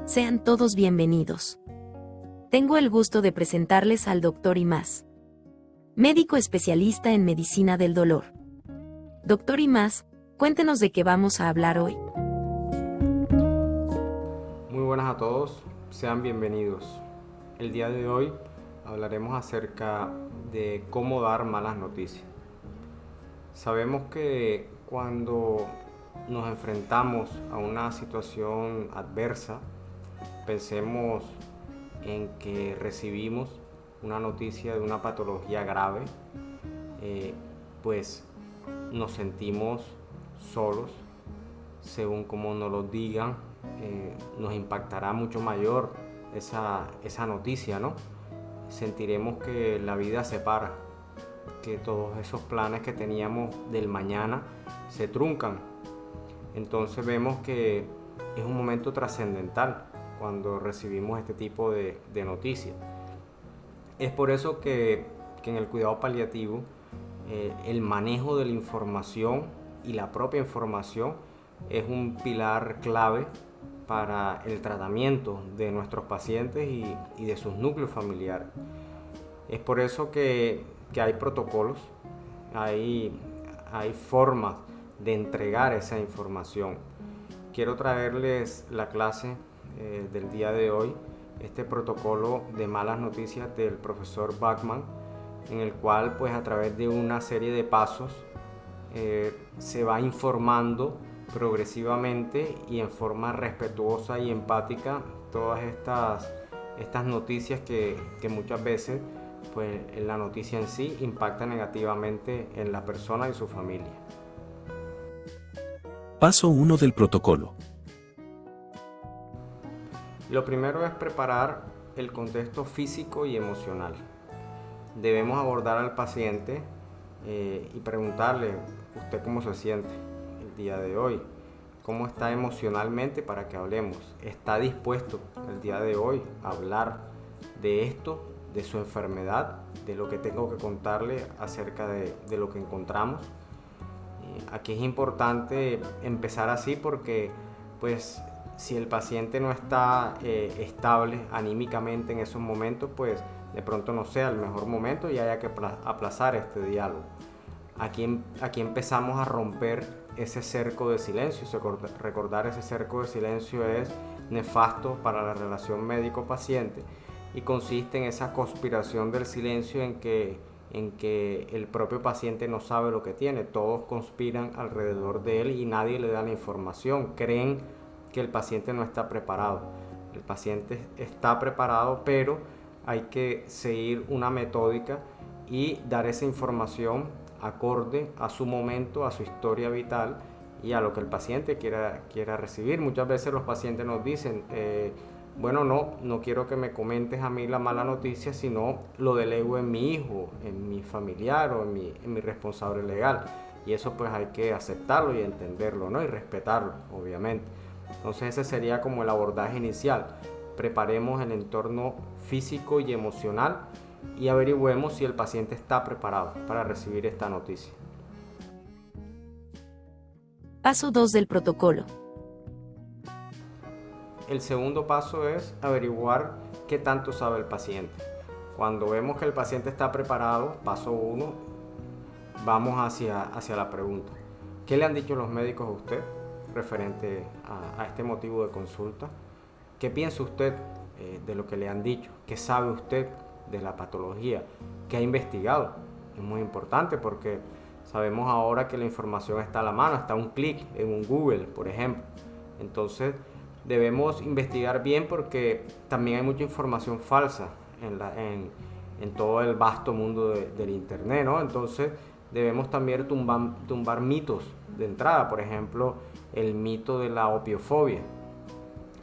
Sean todos bienvenidos. Tengo el gusto de presentarles al Dr. Imaz, médico especialista en medicina del dolor. Dr. Imaz, cuéntenos de qué vamos a hablar hoy. Muy buenas a todos, sean bienvenidos. El día de hoy hablaremos acerca de cómo dar malas noticias. Sabemos que cuando nos enfrentamos a una situación adversa, pensemos en que recibimos una noticia de una patología grave, pues nos sentimos solos. Según como nos lo digan, nos impactará mucho mayor esa noticia, ¿no? Sentiremos que la vida se para, que todos esos planes que teníamos del mañana se truncan. Entonces vemos que es un momento trascendental cuando recibimos este tipo de noticias. Es por eso que en el cuidado paliativo el manejo de la información y la propia información es un pilar clave para el tratamiento de nuestros pacientes y de sus núcleos familiares. Es por eso que hay protocolos, hay formas de entregar esa información. Quiero traerles la clase del día de hoy, este protocolo de malas noticias del profesor Bachman, en el cual pues a través de una serie de pasos se va informando progresivamente y en forma respetuosa y empática todas estas noticias que muchas veces pues la noticia en sí impacta negativamente en la persona y su familia. Paso 1 del protocolo. Lo primero es preparar el contexto físico y emocional. Debemos abordar al paciente y preguntarle, ¿usted cómo se siente el día de hoy? ¿Cómo está emocionalmente para que hablemos? ¿Está dispuesto el día de hoy a hablar de esto, de su enfermedad, de lo que tengo que contarle acerca de lo que encontramos? Aquí es importante empezar así porque pues si el paciente no está estable anímicamente en esos momentos, pues de pronto no sea el mejor momento y haya que aplazar este diálogo. Aquí empezamos a romper ese cerco de silencio. Recordar ese cerco de silencio es nefasto para la relación médico-paciente y consiste en esa conspiración del silencio en que el propio paciente no sabe lo que tiene. Todos conspiran alrededor de él y nadie le da la información. Creen que el paciente no está preparado. El paciente está preparado, pero hay que seguir una metódica y dar esa información acorde a su momento, a su historia vital y a lo que el paciente quiera recibir. Muchas veces los pacientes nos dicen, bueno, no quiero que me comentes a mí la mala noticia, sino lo delego en mi hijo, en mi familiar o en mi responsable legal. Y eso pues hay que aceptarlo y entenderlo, ¿no? Y respetarlo, obviamente. Entonces ese sería como el abordaje inicial. Preparemos el entorno físico y emocional y averigüemos si el paciente está preparado para recibir esta noticia. Paso 2 del protocolo. El segundo paso es averiguar qué tanto sabe el paciente. Cuando vemos que el paciente está preparado, paso 1, vamos hacia la pregunta. ¿Qué le han dicho los médicos a usted referente a este motivo de consulta? ¿Qué piensa usted de lo que le han dicho? ¿Qué sabe usted de la patología? ¿Qué ha investigado? Es muy importante porque sabemos ahora que la información está a la mano, está a un clic en un Google, por ejemplo. Entonces debemos investigar bien porque también hay mucha información falsa en todo el vasto mundo del internet, ¿no? Entonces debemos también tumbar mitos de entrada, por ejemplo, el mito de la opiofobia.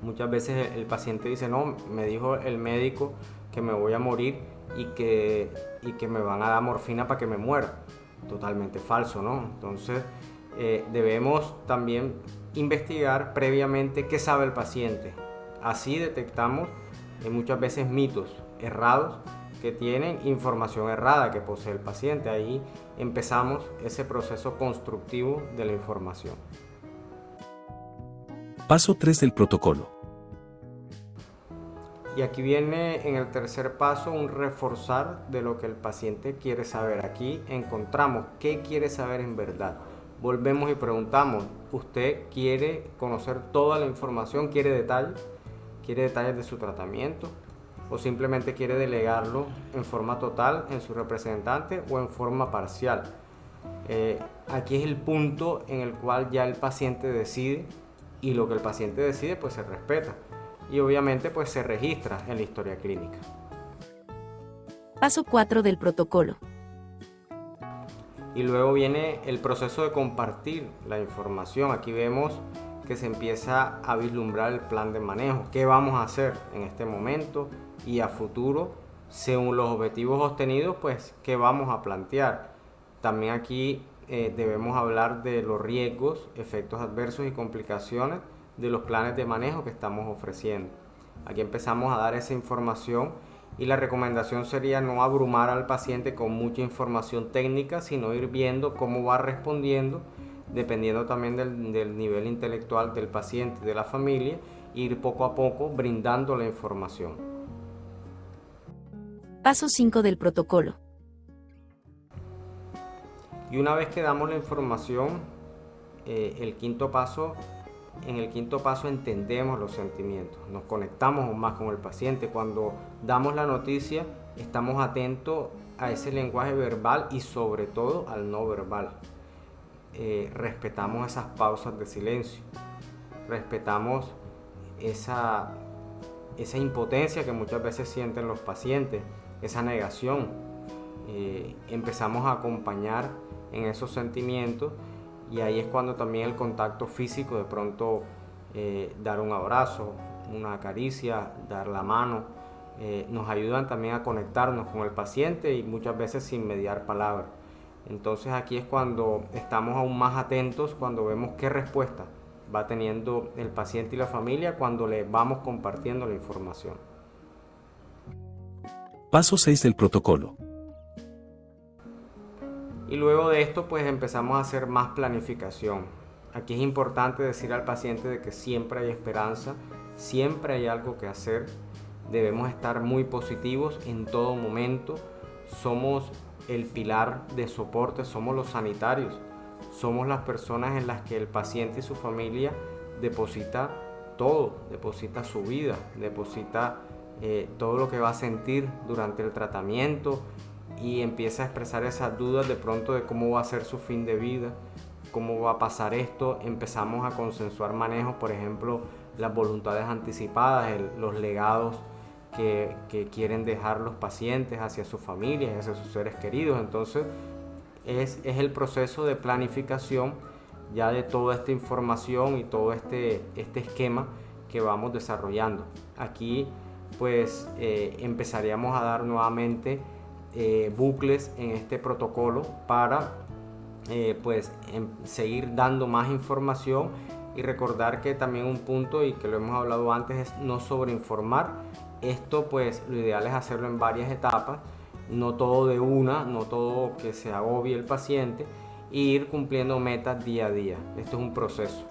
Muchas veces el paciente dice, no, me dijo el médico que me voy a morir y que me van a dar morfina para que me muera. Totalmente falso, ¿no? Entonces debemos también investigar previamente qué sabe el paciente. Así detectamos muchas veces mitos errados que tienen información errada que posee el paciente. Ahí empezamos ese proceso constructivo de la información. Paso 3 del protocolo. Y aquí viene en el tercer paso un reforzar de lo que el paciente quiere saber. Aquí encontramos qué quiere saber en verdad. Volvemos y preguntamos, ¿usted quiere conocer toda la información? ¿Quiere detalles de su tratamiento? ¿O simplemente quiere delegarlo en forma total en su representante o en forma parcial? Aquí es el punto en el cual ya el paciente decide, y lo que el paciente decide pues se respeta y obviamente pues se registra en la historia clínica. Paso 4 del protocolo. Y luego viene el proceso de compartir la información. Aquí vemos que se empieza a vislumbrar el plan de manejo. ¿Qué vamos a hacer en este momento y a futuro? Según los objetivos obtenidos, pues, ¿qué vamos a plantear? También aquí debemos hablar de los riesgos, efectos adversos y complicaciones de los planes de manejo que estamos ofreciendo. Aquí empezamos a dar esa información y la recomendación sería no abrumar al paciente con mucha información técnica, sino ir viendo cómo va respondiendo, dependiendo también del nivel intelectual del paciente y de la familia, ir poco a poco brindando la información. Paso 5 del protocolo. Y una vez que damos la información, en el quinto paso entendemos los sentimientos, nos conectamos aún más con el paciente. Cuando damos la noticia, estamos atentos a ese lenguaje verbal y sobre todo al no verbal. Respetamos esas pausas de silencio, respetamos esa impotencia que muchas veces sienten los pacientes, esa negación. Empezamos a acompañar en esos sentimientos, y ahí es cuando también el contacto físico, de pronto dar un abrazo, una caricia, dar la mano, nos ayudan también a conectarnos con el paciente y muchas veces sin mediar palabras. Entonces aquí es cuando estamos aún más atentos, cuando vemos qué respuesta va teniendo el paciente y la familia cuando le vamos compartiendo la información. Paso 6 del protocolo. Y luego de esto pues empezamos a hacer más planificación. Aquí es importante decir al paciente de que siempre hay esperanza, siempre hay algo que hacer. Debemos estar muy positivos en todo momento. Somos el pilar de soporte, somos los sanitarios. Somos las personas en las que el paciente y su familia deposita todo, deposita su vida, deposita todo lo que va a sentir durante el tratamiento, y empieza a expresar esas dudas de pronto de cómo va a ser su fin de vida, cómo va a pasar esto. Empezamos a consensuar manejos, por ejemplo, las voluntades anticipadas, los legados que quieren dejar los pacientes hacia sus familias, hacia sus seres queridos. Entonces es el proceso de planificación ya de toda esta información y todo este esquema que vamos desarrollando. Aquí pues empezaríamos a dar nuevamente bucles en este protocolo para seguir dando más información, y recordar que también un punto, y que lo hemos hablado antes, es no sobreinformar. Esto pues lo ideal es hacerlo en varias etapas, no todo de una, no todo que se agobie el paciente, e ir cumpliendo metas día a día. Esto es un proceso.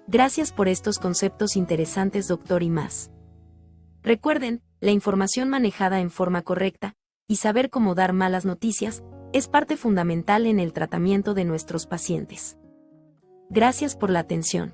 Gracias por estos conceptos interesantes, doctor Imaz. Recuerden, la información manejada en forma correcta y saber cómo dar malas noticias es parte fundamental en el tratamiento de nuestros pacientes. Gracias por la atención.